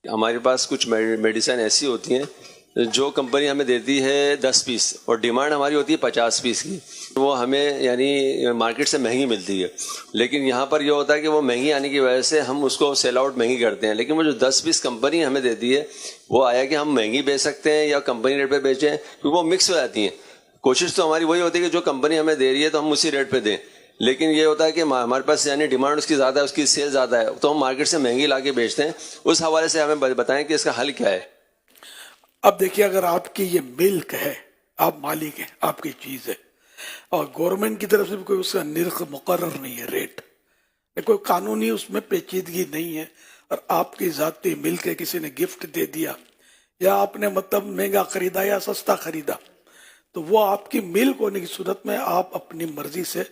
ہمارے پاس کچھ میڈیسن ایسی ہوتی ہیں جو کمپنی ہمیں دیتی ہے 10 پیس اور ڈیمانڈ ہماری ہوتی ہے 50 پیس کی. وہ ہمیں یعنی مارکیٹ سے مہنگی ملتی ہے، لیکن یہاں پر یہ ہوتا ہے کہ وہ مہنگی آنے کی وجہ سے ہم اس کو سیل آؤٹ مہنگی کرتے ہیں. لیکن وہ جو 10 پیس کمپنی ہمیں دیتی ہے وہ آیا کہ ہم مہنگی بیچ سکتے ہیں یا کمپنی ریٹ پہ بیچیں، کیونکہ وہ مکس ہو جاتی ہیں. کوشش تو ہماری وہی ہوتی ہے کہ جو کمپنی ہمیں دے رہی ہے تو ہم اسی ریٹ پہ دیں، لیکن یہ ہوتا ہے کہ ہمارے پاس یعنی ڈیمانڈ اس کی زیادہ ہے، اس کی سیل زیادہ ہے، تو ہم مارکیٹ سے مہنگی لا کے بیچتے ہیں. اس حوالے سے ہمیں بتائیں کہ اس کا حل کیا ہے. اب دیکھیے، اگر آپ کی یہ ملک ہے، آپ مالک ہیں، آپ کی چیز ہے، اور گورنمنٹ کی طرف سے بھی کوئی اس کا نرخ مقرر نہیں ہے، ریٹ کوئی قانونی اس میں پیچیدگی نہیں ہے، اور آپ کی ذاتی ملک ہے، کسی نے گفٹ دے دیا یا آپ نے مطلب مہنگا خریدا یا سستا خریدا، تو وہ آپ کی ملک ہونے کی صورت میں آپ اپنی مرضی سے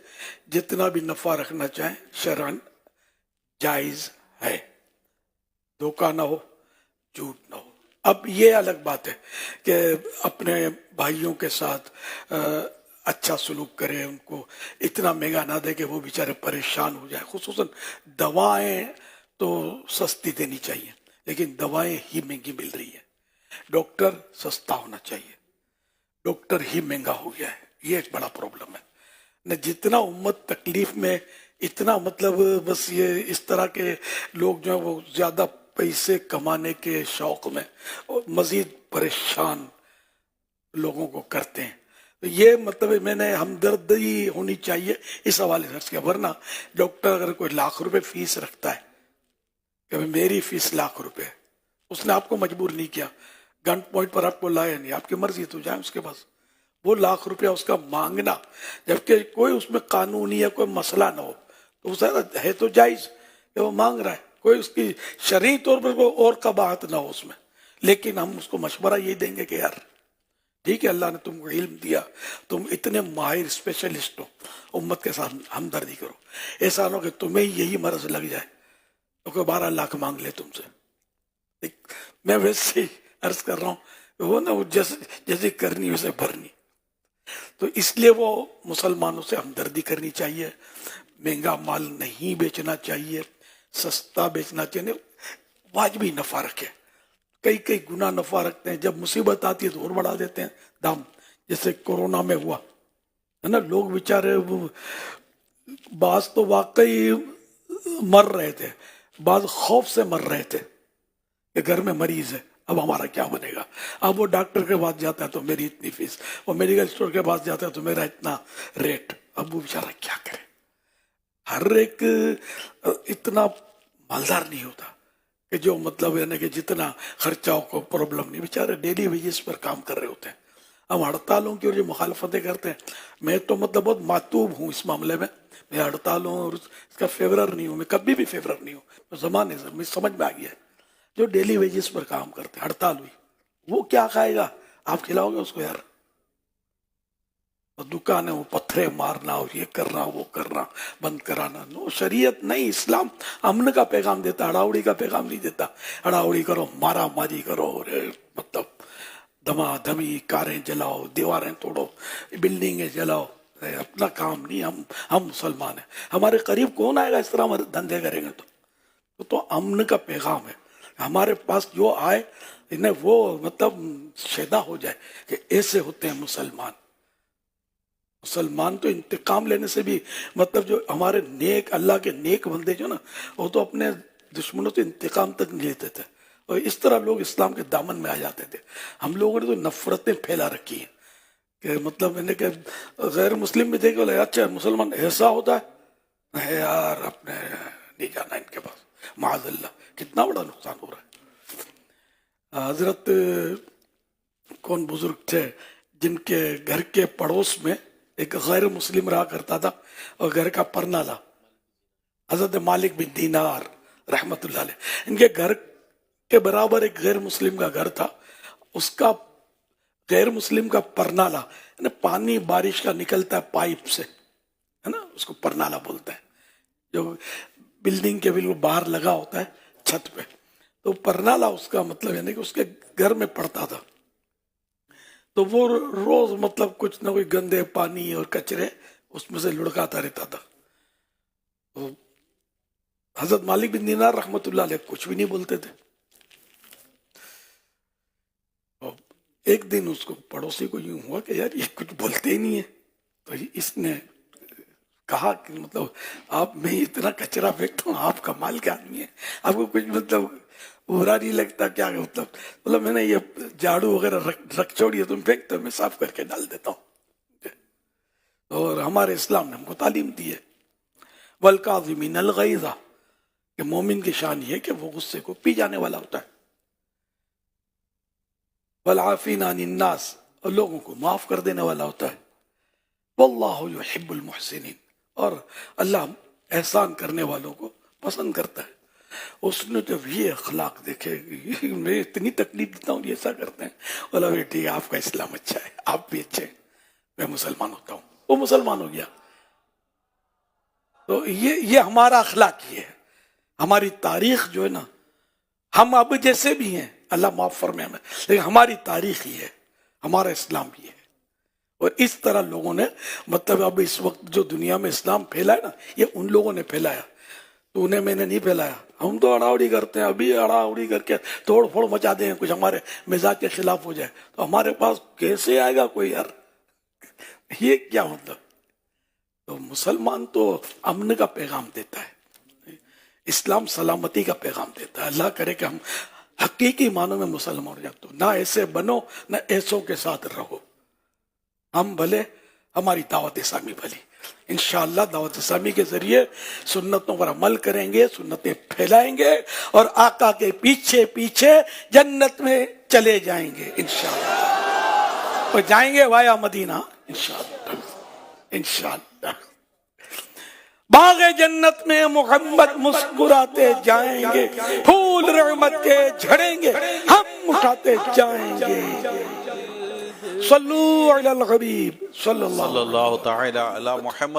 جتنا بھی نفع رکھنا چاہیں شرعاً جائز ہے. دھوکہ نہ ہو، جھوٹ نہ ہو. اب یہ الگ بات ہے کہ اپنے بھائیوں کے ساتھ اچھا سلوک کرے، ان کو اتنا مہنگا نہ دے کہ وہ بیچارے پریشان ہو جائیں. خصوصاً دوائیں تو سستی دینی چاہیے، لیکن دوائیں ہی مہنگی مل رہی ہیں. ڈاکٹر سستا ہونا چاہیے، ڈاکٹر ہی مہنگا ہو گیا ہے. یہ ایک بڑا پرابلم ہے نہ. جتنا امت تکلیف میں، اتنا مطلب بس یہ اس طرح کے لوگ جو ہیں وہ زیادہ پیسے کمانے کے شوق میں مزید پریشان لوگوں کو کرتے ہیں. یہ مطلب میں نے ہمدردی ہونی چاہیے اس حوالے سے کیا. ورنہ ڈاکٹر اگر کوئی ₹1,00,000 فیس رکھتا ہے کہ میری فیس ₹1,00,000، اس نے آپ کو مجبور نہیں کیا، گن پوائنٹ پر آپ کو لایا نہیں، آپ کی مرضی تو جائیں اس کے پاس. وہ ₹1,00,000 اس کا مانگنا، جبکہ کوئی اس میں قانونی یا کوئی مسئلہ نہ ہو، تو وہ ہے تو جائز کہ وہ مانگ رہا ہے، کوئی اس کی شرعی طور پر کوئی اور قباحت نہ ہو اس میں. لیکن ہم اس کو مشورہ یہ دیں گے کہ یار ٹھیک ہے، اللہ نے تم کو علم دیا، تم اتنے ماہر اسپیشلسٹ ہو، امت کے ساتھ ہمدردی کرو. ایسا نہ ہو کہ تمہیں یہی مرض لگ جائے تو کوئی 12 لاکھ مانگ لے تم سے. میں ویسے ہی عرض کر رہا ہوں، وہ نا وہ جیسے کرنی ویسے بھرنی. تو اس لیے وہ مسلمانوں سے ہمدردی کرنی چاہیے. مہنگا مال نہیں بیچنا چاہیے، سستا بیچنا چاہیے. واجبی نفع رکھے. کئی گنا نفع رکھتے ہیں، جب مصیبت آتی ہے تو اور بڑھا دیتے ہیں دام. جیسے کورونا میں ہوا ہے نا، لوگ بیچارے بعض تو واقعی مر رہے تھے، بعض خوف سے مر رہے تھے کہ گھر میں مریض ہے، اب ہمارا کیا بنے گا. اب وہ ڈاکٹر کے پاس جاتا ہے تو میری اتنی فیس، وہ میڈیکل اسٹور کے پاس جاتا ہے تو میرا اتنا ریٹ. اب وہ بیچارہ کیا کرے. ہر ایک اتنا مالدار نہیں ہوتا کہ جو مطلب ہے نا کہ جتنا خرچہ کو پرابلم نہیں. بیچارے ڈیلی ویجز پر کام کر رہے ہوتے ہیں. ہم ہڑتالوں کی اور جو مخالفتیں کرتے ہیں، میں تو مطلب بہت ماتوب ہوں اس معاملے میں. میں ہڑتالوں اور اس کا فیورر نہیں ہوں، میں کبھی بھی فیورر نہیں ہوں. زمانے سے مجھے سمجھ میں آ گیا ہے جو ڈیلی ویجز پر کام کرتے ہیں، ہڑتال ہوئی، وہ کیا کھائے گا؟ آپ کھلاؤ گے اس کو یار؟ دکان ہے وہ پتھرے مارنا اور یہ کرنا وہ کرنا بند کرانا. نو، شریعت نہیں، اسلام امن کا پیغام دیتا، ہڑاوڑی کا پیغام نہیں دیتا. ہڑاوڑی کرو، مارا ماری کرو، مطلب دما دھمی، کاریں جلاؤ، دیواریں توڑو، بلڈنگیں جلاؤ. اپنا کام نہیں. ہم مسلمان ہیں، ہمارے قریب کون آئے گا اس طرح ہمارے دھندے کریں گے تو امن کا پیغام ہے. ہمارے پاس جو آئے انہیں وہ مطلب شیدا ہو جائے کہ ایسے ہوتے ہیں مسلمان. مسلمان تو انتقام لینے سے بھی مطلب جو ہمارے نیک اللہ کے نیک بندے جو نا، وہ تو اپنے دشمنوں سے انتقام تک نہیں لیتے تھے، اور اس طرح لوگ اسلام کے دامن میں آ جاتے تھے. ہم لوگوں نے تو نفرتیں پھیلا رکھی ہیں کہ مطلب انہیں کہ غیر مسلم بھی دیکھ بولے اچھا مسلمان ایسا ہوتا ہے یار، اپنے نہیں جانا ان کے پاس، معاذ اللہ. کتنا بڑا نقصان ہو رہا ہے. حضرت کون بزرگ تھے جن کے گھر کے پڑوس میں ایک غیر مسلم رہا کرتا تھا اور گھر کا پرنالا، حضرت مالک بن دینار رحمت اللہ علیہ. ان کے گھر کے برابر ایک غیر مسلم کا گھر تھا. اس کا غیر مسلم کا پرنالا، یعنی پانی بارش کا نکلتا ہے پائپ سے، ہے نا، اس کو پرنالا بولتے ہیں، جو بلڈنگ کے بالکل باہر لگا ہوتا ہے چھت پہ. تو پرنالا اس کا مطلب یعنی کہ اس کے گھر میں پڑتا تھا. تو وہ روز مطلب کچھ نہ کوئی گندے پانی اور کچرے اس میں سے لڑکاتا رہتا تھا. تو حضرت مالک بن دینار رحمت اللہ علیہ کچھ بھی نہیں بولتے تھے. ایک دن اس کو پڑوسی کو یوں ہوا کہ یار یہ کچھ بولتے ہی نہیں ہے، تو اس نے کہا کہ مطلب آپ میں اتنا کچرا پھینکتا ہوں، آپ کمال کے آدمی ہیں، آپ کو کچھ مطلب برا نہیں لگتا کیا؟ مطلب میں نے یہ جھاڑو وغیرہ رکھ چھوڑی ہے، تم پھینکتے ہو، میں صاف کر کے ڈال دیتا ہوں. اور ہمارے اسلام نے ہم کو تعلیم دی ہے والکاظمین الغیظ، کہ مومن کی شان یہ ہے کہ وہ غصے کو پی جانے والا ہوتا ہے، والعافین عن الناس، اور لوگوں کو معاف کر دینے والا ہوتا ہے، واللہ یحب المحسنین، اور اللہ احسان کرنے والوں کو پسند کرتا ہے. اس نے جب یہ اخلاق دیکھے، میں اتنی تکلیف دیتا ہوں یہ ایسا کرتے ہیں، بولا بیٹی آپ کا اسلام اچھا ہے، آپ بھی اچھے ہیں، میں مسلمان ہوتا ہوں. وہ مسلمان ہو گیا. تو یہ ہمارا اخلاق یہ ہے. ہماری تاریخ جو ہے نا، ہم اب جیسے بھی ہیں اللہ معاف فرمائے ہمیں، لیکن ہماری تاریخ یہ ہے، ہمارا اسلام یہ ہے. اور اس طرح لوگوں نے مطلب اب اس وقت جو دنیا میں اسلام پھیلا ہے نا، یہ ان لوگوں نے پھیلایا، تو انہیں میں نے نہیں پھیلایا. ہم تو اڑاوڑی کرتے ہیں، ابھی اڑاوڑی کر کے توڑ پھوڑ مچا دیں، کچھ ہمارے مزاج کے خلاف ہو جائے تو ہمارے پاس کیسے آئے گا کوئی؟ یار یہ کیا مطلب؟ تو مسلمان تو امن کا پیغام دیتا ہے، اسلام سلامتی کا پیغام دیتا ہے. اللہ کرے کہ ہم حقیقی معنوں میں مسلمان ہو جائیں. تو نہ ایسے بنو، نہ ایسوں کے ساتھ رہو. ہم بھلے، ہماری دعوت اسلامی بھلی. انشاءاللہ دعوت اسلامی کے ذریعے سنتوں پر عمل کریں گے، سنتیں پھیلائیں گے، اور آقا کے پیچھے پیچھے جنت میں چلے جائیں گے انشاءاللہ، اور جائیں گے وایا مدینہ انشاءاللہ. انشاءاللہ باغ جنت میں محمد مسکراتے جائیں گے، پھول رحمت کے جھڑیں گے، ہم اٹھاتے جائیں گے. صلو علی الحبیب صلی اللہ صلی اللہ تعالی علی محمد.